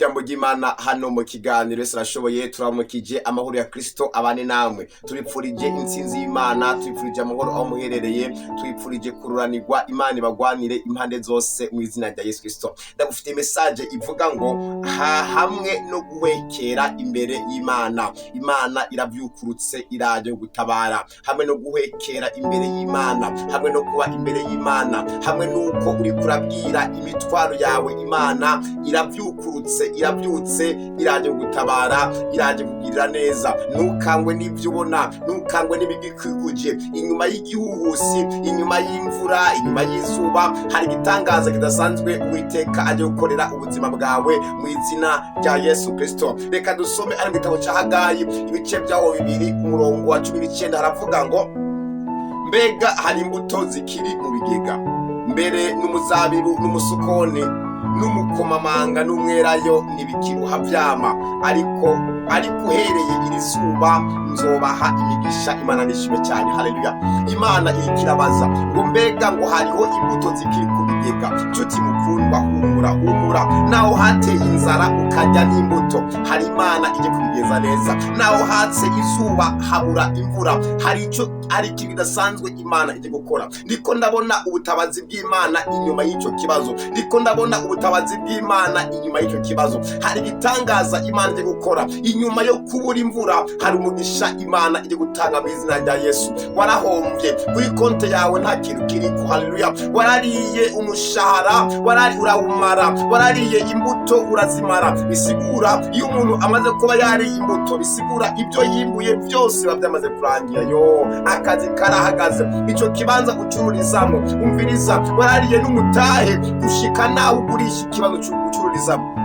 Jambo ry'Imana hano mu kiganiro sarashoboye turamukije amahoro ya Kristo abane namwe turipfurije intsinzi y'Imana turipfurije amahoro aho muherereye turipfurije kururanirwa Imana ibagwanire impande zose mu izina rya Yesu Kristo. Ndagufite message ivuga ngo hamwe no guhekera imbere y'Imana. Imana iravyukurutse iraje gutabara, hamwe no guhekera imbere y'Imana, hamwe no kuba imbere y'Imana, hamwe nuko uri kurabwira imitwaro yawe Imana iravyukurutse irabyutse iraje gutabara iraje kugirira neza. Ntukangwe n'ibyo ubona, ntukangwe n'ibigikikuje. Inyuma y'igihuhusi, inyuma y'imvura, inyuma y'izuba hari igitangaza kidasanzwe Uwiteka aje gukorera ubuzima bwawe mu izina rya Yesu Kristo. Reka dusome ari mu gitabo cya Hagayi ibice byaho 2 umurongo wa 19 haravuga ngo mbega hari imbuto zikiri mu bigega, mbere n'umuzabibu n'umusukoni n'umukomamanga n'umwerayo n'ibikiruha vyama, ariko uhereye iri zuba nzobaha imigisha. Imana nishime cyane, haleluya. Imana irikirabaza ngo mbega ngo hariho imbuto zikiri ku bigega. Nshuti mukundwa, humura naho hateye inzara ukarya n'imbuto, hari Imana ije kubigeza neza. Naho hatse izuba habura imvura, hari ikintu kidasanzwe Imana ije gukora. Ndiko ndabona ubutabazi bw'Imana inyuma y'icyo kibazo, ndiko ndabona ubutabazi bw'Imana inyuma y'icyo kibazo. Hari igitangaza Imana ije gukora inyuma yo kubura imvura. Hari umugisha Imana ije gutanga mu izina rya Yesu. Warahombye kuri konte yawe nta kintu kiriko, haleluya. Warariye umushahara urawumara, warariye imbuto urazimara. Bisigura iyo umuntu amaze kuba yari imbuto, bisigura ibyo yimbuye byose babyamaze kurangira. Akazi karahagaze, icyo kibanza ucururizamo, umviriza, warariye n'umutahe gushika nawe ugurisha ikibazo cy'ucururizamo,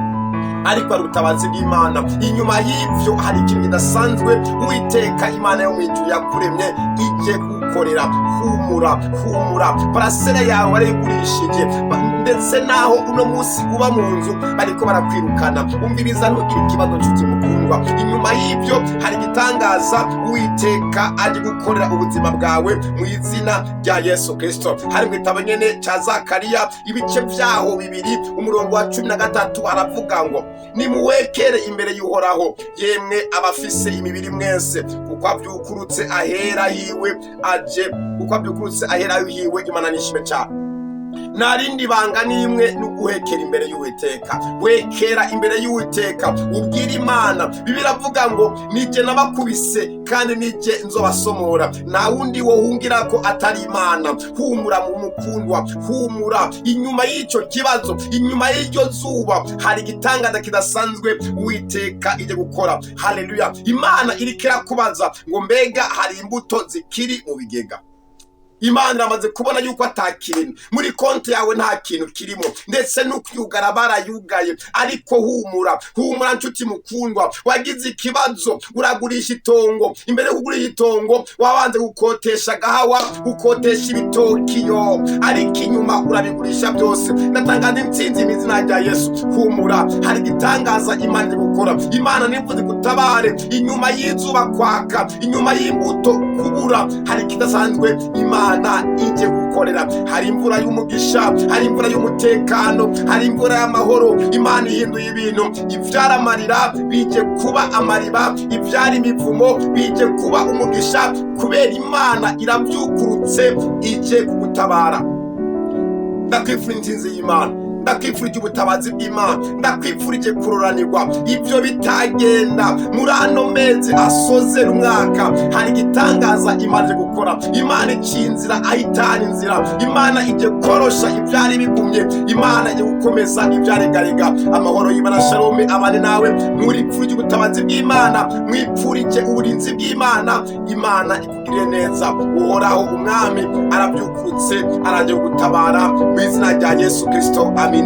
ariko ari ubutabazi bw'Imana. Inyuma y'ibyo hari ikintu kidasanzwe Uwiteka Imana yo mwijuru yakuremye ije gukorera. Humura parasera yawe warayigurishije, ndetse naho uno munsi uba mu nzu bariko barakwirukana. Umviriza, ntugire ikibazo nshuti mukundwa. Inyuma y'ibyo hari igitangaza Uwiteka aje gukorera ubuzima bwawe mu izina rya Yesu Kristo. Hari mu gitabo nyene cya Zakariya ibice vyaho 2 umurongo wa 13 aravuga ngo nimuwekere imbere y'Uhoraho yemwe abafise imibiri mwese, kuko avyukurutse ahera hiwe Imana nishime cyane. Narindi banga nimwe n'uguhekera imbere y'Uwiteka. Wekera imbere y'Uwiteka ubwira Imana. Bibiliya avuga ngo nije nabakubise kandi nije nzobasomora, nta wundi wohungira ko atari Imana. Humura mu mukundwa, humura. Inyuma y'icyo kibazo, inyuma y'iryo zuba hari igitangaza kidasanzwe Uwiteka ije gukora, haleluya. Imana irikira kubaza ngo mbega hari imbuto zikiri mu bigega. Imana amaze kubona yuko atakintu muri konti yawe, nta kintu kirimo, ndetse n'ukwugara barayugaye. Ariko humura nshuti mukundwa. Wagize ikibazo uragurisha itongo, imbere yo kugurisha itongo wabanze gukotesha gahawa, gukotesha ibitokiyo, ariko inyuma urabigurisha byose. Ndatangaza intsinzi mu izina rya Yesu. Humura, hari igitangaza Imana iri gukora. Imana nivuze gutabare inyuma y'izuba kwaka, inyuma y'imbuto kubura, hari ikidasanzwe Imana ije gukorera. Hari imvura y'umugisha, hari imvura y'umutekano, hari imvura y'amahoro. Imana ihinduye ibintu. Ivyara amarira bije kuba amariba, ivyara imivumo bije kuba umugisha, kubera Imana iravyukurutse ije kugutabara. Ndakwifurije intsinzi y'Imana, ndakwifurije ubutabazi bw'Imana, ndakwifurije kuroranirwa. Ibyo bitagenda muri ano mezi asoze umwaka, hari igitangaza Imana ije gukora. Imana icinzira ahitana inzira, Imana ije korosha ibyari bigumye, Imana ije gukomeza ibyaregarega. Amahoro y'Imana shalom abane nawe. Mwifurije ubutabazi bw'Imana, mwifurije uburinzi bw'Imana. Imana ikugirire neza. Uhoraho umwami arabyukurutse araje gutabara mu izina rya Yesu Kristo. Amina.